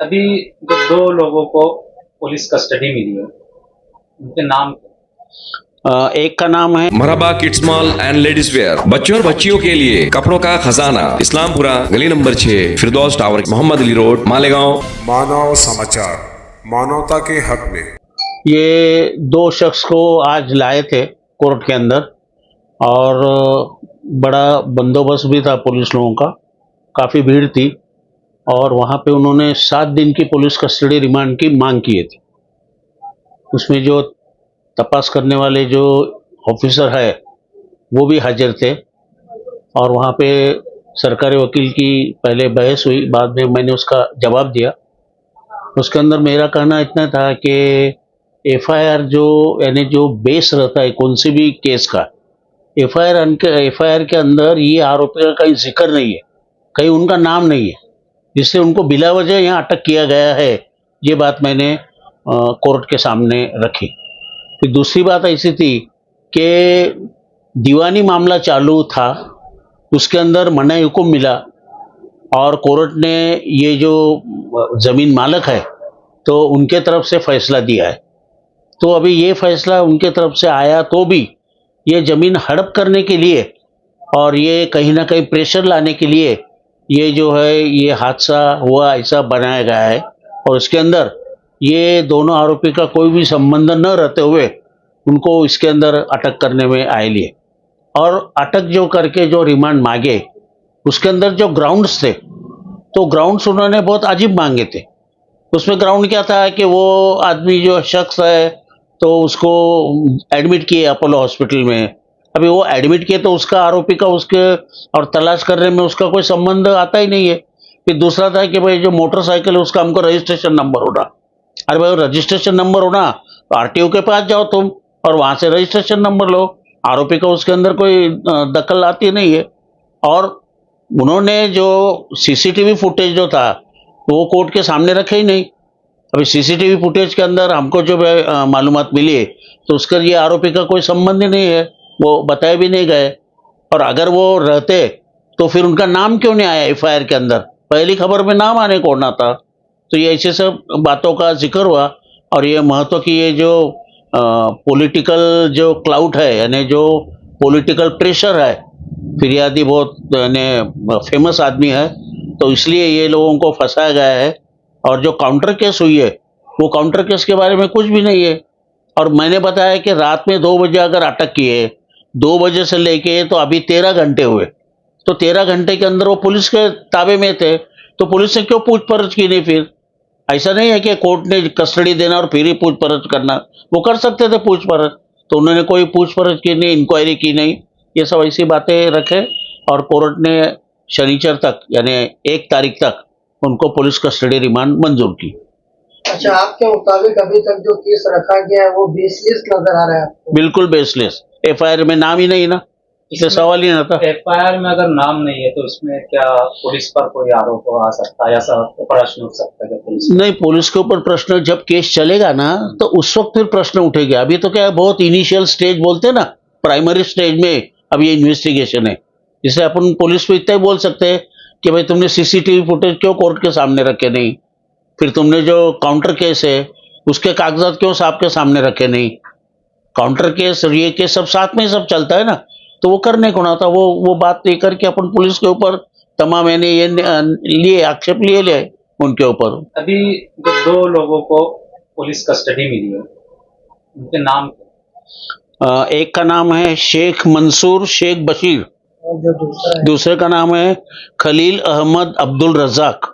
अभी जो दो लोगों को पुलिस कस्टडी मिली है, उनके नाम एक का नाम है Marhaba kids mall and ladies wear, बच्चों और बच्चियों के लिए कपड़ों का खजाना, इस्लामपुरा गली नंबर 6, फिरदौस टावर, मोहम्मद अली रोड, मालेगांव। मानव समाचार, मानवता के हक में। ये दो शख्स को आज लाए थे कोर्ट के अंदर और बड़ा बंदोबस्त भी था पुलिस लोगों का, काफ़ी भीड़ थी और वहाँ पे उन्होंने 7 दिन की पुलिस कस्टडी रिमांड की मांग की थी। उसमें जो तपास करने वाले जो ऑफिसर है वो भी हाजिर थे और वहाँ पे सरकारी वकील की पहले बहस हुई, बाद में मैंने उसका जवाब दिया। उसके अंदर मेरा कहना इतना था कि एफआईआर जो यानी जो बेस रहता है कौन से भी केस का, एफआईआर के अंदर ये आरोपी का कहीं जिक्र नहीं है, कहीं उनका नाम नहीं है, जिससे उनको बिला वजह यहाँ अटक किया गया है। ये बात मैंने कोर्ट के सामने रखी। फिर दूसरी बात ऐसी थी कि दीवानी मामला चालू था, उसके अंदर मनाई हुक्म मिला और कोर्ट ने ये जो ज़मीन मालक है तो उनके तरफ से फैसला दिया है। तो अभी ये फैसला उनके तरफ से आया तो भी ये ज़मीन हड़प करने के लिए और ये कहीं ना कहीं प्रेशर लाने के लिए ये जो है ये हादसा हुआ ऐसा बनाया गया है और इसके अंदर ये दोनों आरोपी का कोई भी संबंध न रहते हुए उनको इसके अंदर अटक करने में आए लिए और अटक जो करके जो रिमांड मांगे उसके अंदर जो ग्राउंड्स थे तो ग्राउंड्स उन्होंने बहुत अजीब मांगे थे। उसमें ग्राउंड क्या था कि वो आदमी जो शख्स है तो उसको एडमिट किए अपोलो हॉस्पिटल में। अभी वो एडमिट किए तो उसका आरोपी का उसके और तलाश करने में उसका कोई संबंध आता ही नहीं है। फिर दूसरा था कि भाई जो मोटरसाइकिल है उसका हमको रजिस्ट्रेशन नंबर होना। अरे भाई रजिस्ट्रेशन नंबर होना तो आरटीओ के पास जाओ तुम और वहां से रजिस्ट्रेशन नंबर लो। आरोपी का उसके अंदर कोई दखल आती नहीं है। और उन्होंने जो सीसीटीवी फुटेज जो था वो कोर्ट के सामने रखे ही नहीं। अभी सीसीटीवी फुटेज के अंदर हमको जो मालूमात मिली है तो उसका ये आरोपी का कोई संबंध ही नहीं है, वो बताए भी नहीं गए। और अगर वो रहते तो फिर उनका नाम क्यों नहीं आया एफआईआर के अंदर, पहली खबर में नाम आने को होना था। तो ये ऐसे सब बातों का जिक्र हुआ और ये महत्व की ये जो पॉलिटिकल जो क्लाउड है यानी जो पॉलिटिकल प्रेशर है, फिरियादी बहुत यानी फेमस आदमी है तो इसलिए ये लोगों को फंसाया गया है। और जो काउंटर केस हुई है वो काउंटर केस के बारे में कुछ भी नहीं है। और मैंने बताया कि रात में 2 बजे अगर अटक किए, 2 बजे से लेके तो अभी 13 घंटे हुए, तो 13 घंटे के अंदर वो पुलिस के ताबे में थे तो पुलिस ने क्यों पूछपरछ की नहीं? फिर ऐसा नहीं है कि कोर्ट ने कस्टडी देना और फिर ही पूछपरछ करना, वो कर सकते थे पूछपरछ, तो उन्होंने कोई पूछपरछ की नहीं, इंक्वायरी की नहीं, ये सब ऐसी बातें रखे और कोर्ट ने शनिचर तक यानी 1 तारीख तक उनको पुलिस कस्टडी रिमांड मंजूर की। अच्छा, आपके मुताबिक अभी तक जो केस रखा गया है वो बेसलेस नजर आ रहा है आपको? बिल्कुल बेसलेस, एफआईआर में नाम ही नहीं ना, इसलिए सवाल ही ना था। एफआईआर में अगर नाम नहीं है तो इसमें क्या पुलिस पर कोई आरोप आ सकता है, ऐसा प्रश्न उठ सकता है पुलिस? नहीं, पुलिस के ऊपर प्रश्न जब केस चलेगा ना तो उस वक्त फिर प्रश्न उठेगा। अभी तो क्या है, बहुत इनिशियल स्टेज बोलते हैं ना, प्राइमरी स्टेज में अब ये इन्वेस्टिगेशन है। जिसे अपन पुलिस पे इतना ही बोल सकते हैं कि भाई तुमने सीसीटीवी फुटेज क्यों कोर्ट के सामने रखे नहीं, फिर तुमने जो काउंटर केस है उसके कागजात क्यों साहब के सामने रखे नहीं। काउंटर केस और ये केस सब साथ में ही सब चलता है ना, तो वो करने को ना था, वो बात लेकर के अपन पुलिस के ऊपर तमाम मैंने ये लिए आक्षेप लिए उनके ऊपर। अभी जो दो लोगों को पुलिस कस्टडी मिली है, उनके नाम एक का नाम है शेख मंसूर शेख बशीर, और जो दूसरा है दूसरे का नाम है खलील अहमद अब्दुल रज़ाक।